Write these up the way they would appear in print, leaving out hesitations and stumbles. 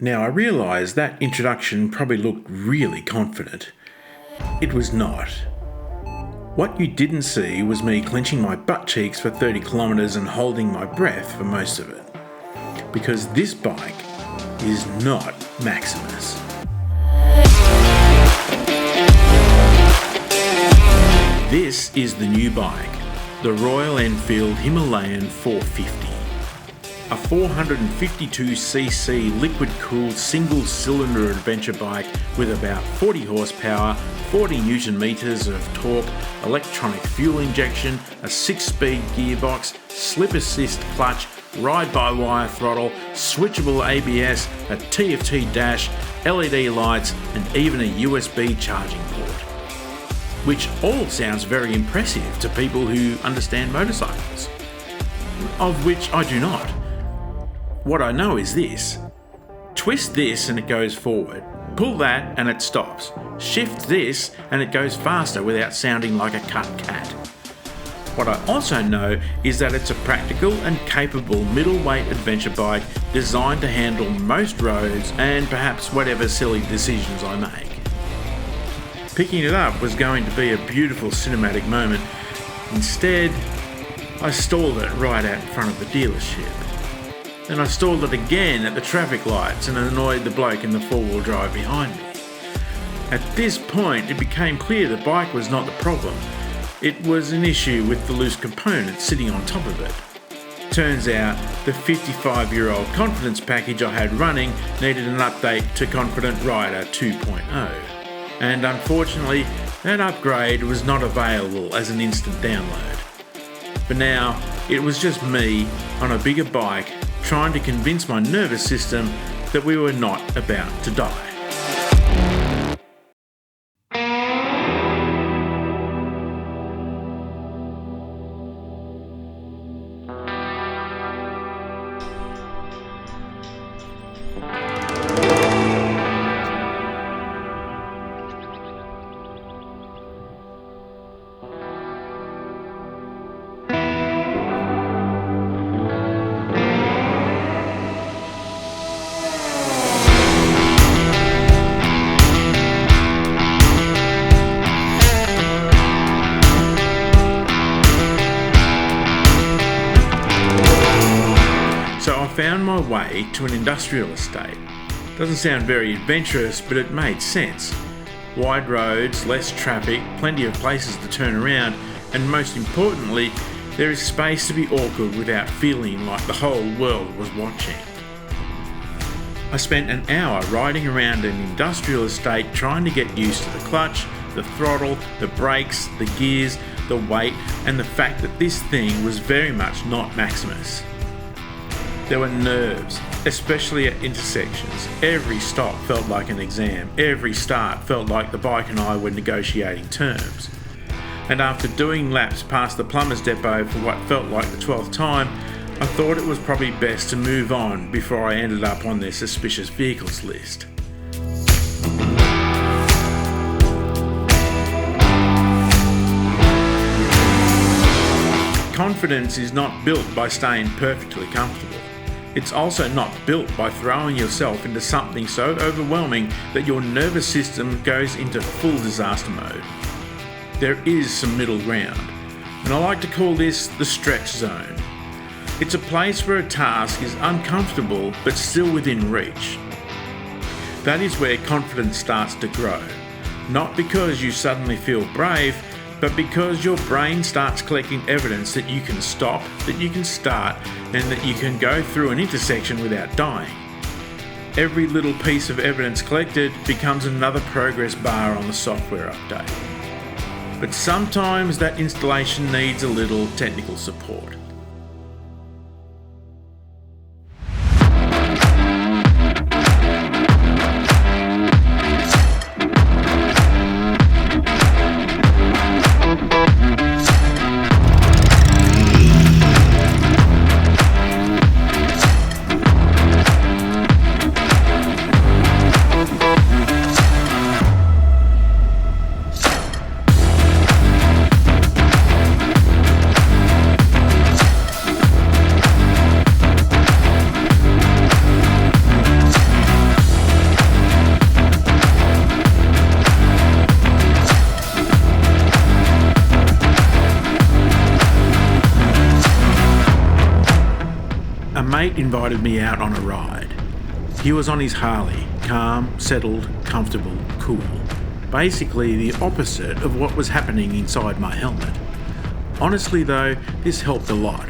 Now, I realise that introduction probably looked really confident. It was not. What you didn't see was me clenching my butt cheeks for 30 kilometres and holding my breath for most of it. Because this bike is not Maximus. This is the new bike, the Royal Enfield Himalayan 450. A 452cc liquid-cooled single-cylinder adventure bike with about 40 horsepower, 40 newton meters of torque, electronic fuel injection, a 6-speed gearbox, slip assist clutch, ride-by-wire throttle, switchable ABS, a TFT dash, LED lights, and even a USB charging port. Which all sounds very impressive to people who understand motorcycles, of which I do not. What I know is this: twist this and it goes forward, pull that and it stops, shift this and it goes faster without sounding like a cut cat. What I also know is that it's a practical and capable middleweight adventure bike designed to handle most roads and perhaps whatever silly decisions I make. Picking it up was going to be a beautiful cinematic moment. Instead, I stalled it right out in front of the dealership. Then I stalled it again at the traffic lights and annoyed the bloke in the four-wheel drive behind me. At this point, it became clear the bike was not the problem. It was an issue with the loose component sitting on top of it. Turns out, the 55-year-old confidence package I had running needed an update to Confident Rider 2.0. And unfortunately, that upgrade was not available as an instant download. For now, it was just me on a bigger bike trying to convince my nervous system that we were not about to die. Found my way to an industrial estate. Doesn't sound very adventurous, but it made sense. Wide roads, less traffic, plenty of places to turn around, and most importantly, there is space to be awkward without feeling like the whole world was watching. I spent an hour riding around an industrial estate trying to get used to the clutch, the throttle, the brakes, the gears, the weight, and the fact that this thing was very much not Maximus. There were nerves, especially at intersections. Every stop felt like an exam. Every start felt like the bike and I were negotiating terms. And after doing laps past the plumber's depot for what felt like the 12th time, I thought it was probably best to move on before I ended up on their suspicious vehicles list. Confidence is not built by staying perfectly comfortable. It's also not built by throwing yourself into something so overwhelming that your nervous system goes into full disaster mode. There is some middle ground, and I like to call this the stretch zone. It's a place where a task is uncomfortable but still within reach. That is where confidence starts to grow, not because you suddenly feel brave, but because your brain starts collecting evidence that you can stop, that you can start, and that you can go through an intersection without dying. Every little piece of evidence collected becomes another progress bar on the software update. But sometimes that installation needs a little technical support. invited me out on a ride. He was on his Harley, calm, settled, comfortable, cool. Basically the opposite of what was happening inside my helmet. Honestly though, this helped a lot.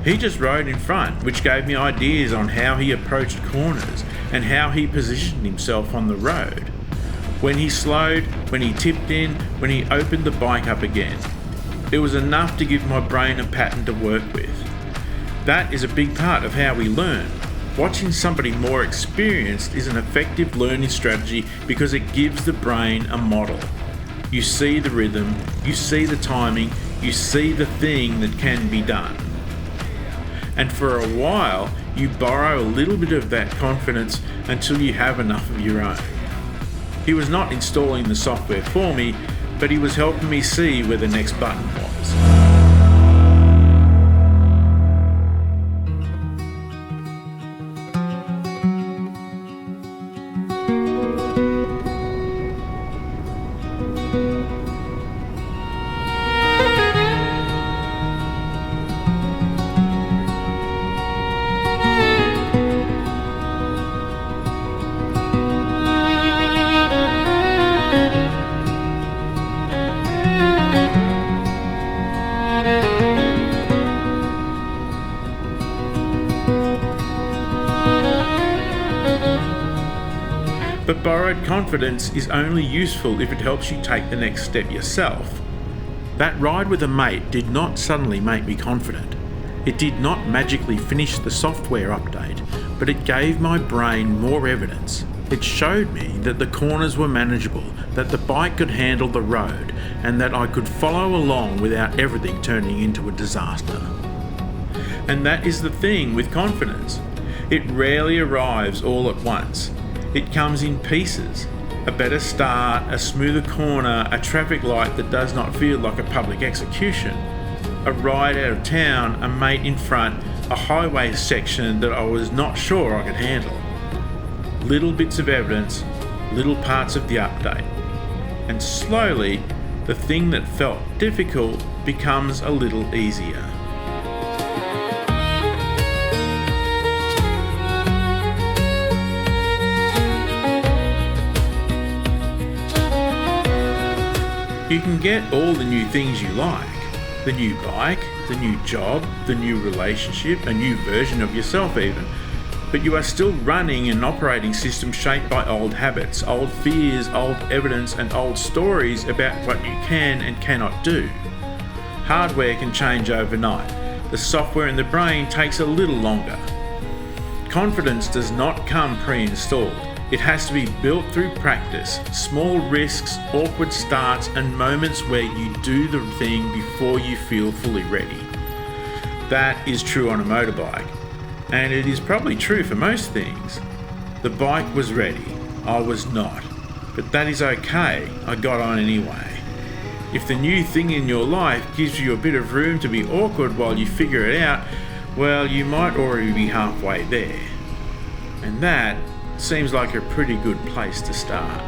He just rode in front, which gave me ideas on how he approached corners and how he positioned himself on the road. When he slowed, when he tipped in, when he opened the bike up again. It was enough to give my brain a pattern to work with. That is a big part of how we learn. Watching somebody more experienced is an effective learning strategy because it gives the brain a model. You see the rhythm, you see the timing, you see the thing that can be done. And for a while, you borrow a little bit of that confidence until you have enough of your own. He was not installing the software for me, but he was helping me see where the next button was. But borrowed confidence is only useful if it helps you take the next step yourself. That ride with a mate did not suddenly make me confident. It did not magically finish the software update, but it gave my brain more evidence. It showed me that the corners were manageable, that the bike could handle the road, and that I could follow along without everything turning into a disaster. And that is the thing with confidence. It rarely arrives all at once. It comes in pieces. A better start, a smoother corner, a traffic light that does not feel like a public execution, a ride out of town, a mate in front, a highway section that I was not sure I could handle. Little bits of evidence, little parts of the update. And slowly, the thing that felt difficult becomes a little easier. You can get all the new things you like. The new bike, the new job, the new relationship, a new version of yourself even. But you are still running an operating system shaped by old habits, old fears, old evidence, and old stories about what you can and cannot do. Hardware can change overnight. The software in the brain takes a little longer. Confidence does not come pre-installed. It has to be built through practice, small risks, awkward starts, and moments where you do the thing before you feel fully ready. That is true on a motorbike, and it is probably true for most things. The bike was ready, I was not, but that is okay, I got on anyway. If the new thing in your life gives you a bit of room to be awkward while you figure it out, well, you might already be halfway there. And that seems like a pretty good place to start.